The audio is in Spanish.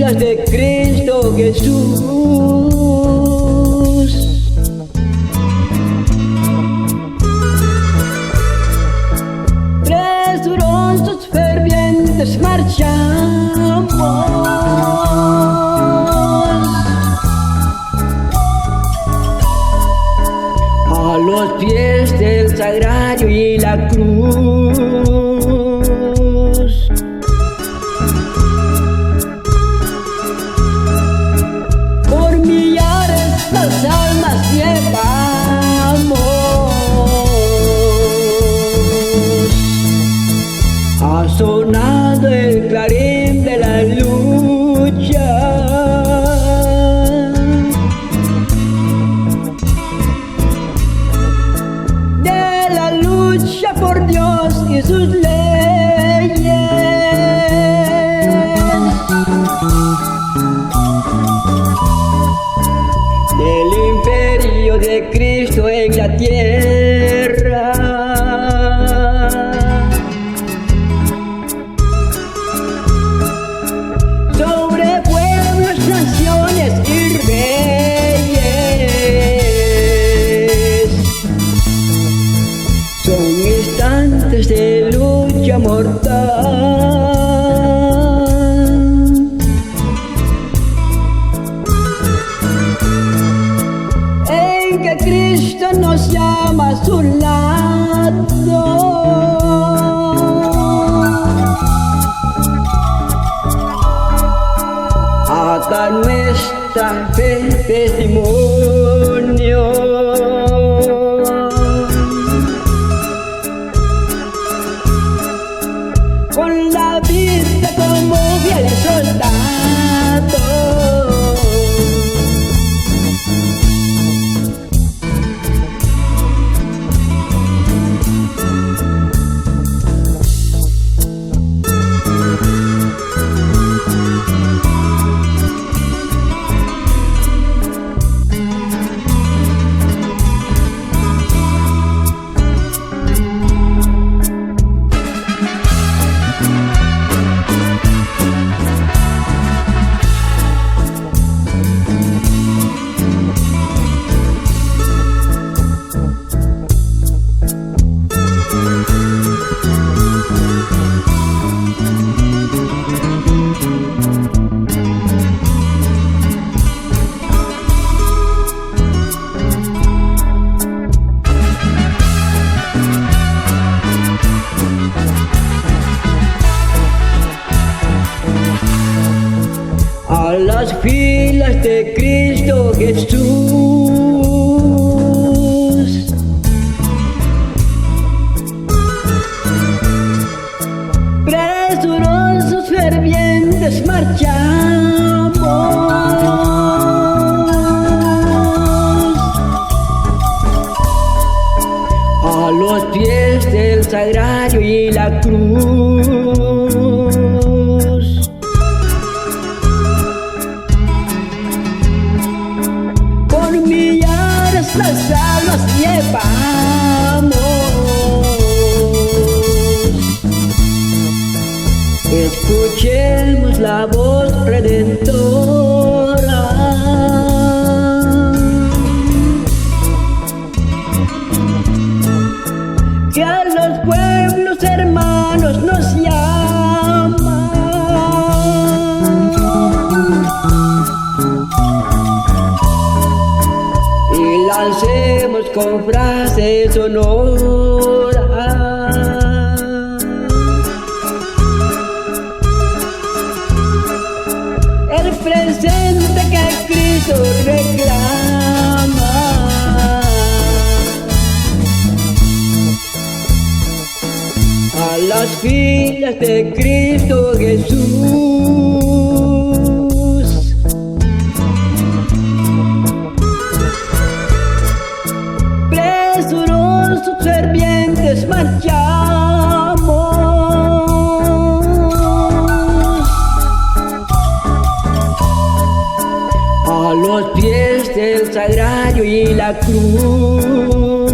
filas de Cristo Jesús. Presurosos fervientes marchamos a los pies del sagrario y la cruz. Por millares las almas llevamos, ha sonado el clarín de la lucha. Por Dios y sus leyes, del imperio de Cristo en la tierra, sobre pueblos, naciones y reyes. Son instantes de lucha mortal, en que Cristo nos llama a su lado. Haga nuestra fe testimonio, con la vida como fiel soldado. A las filas de Cristo Jesús, presurosos fervientes marchamos a los pies del sagrario y la cruz. Las almas llevamos, escuchemos la voz redentora, que a los pueblos hermanos nos llama. Lancemos con frases sonoras el presente que Cristo reclama. A las filas de Cristo Jesús, fervientes marchamos a los pies del sagrario y la cruz.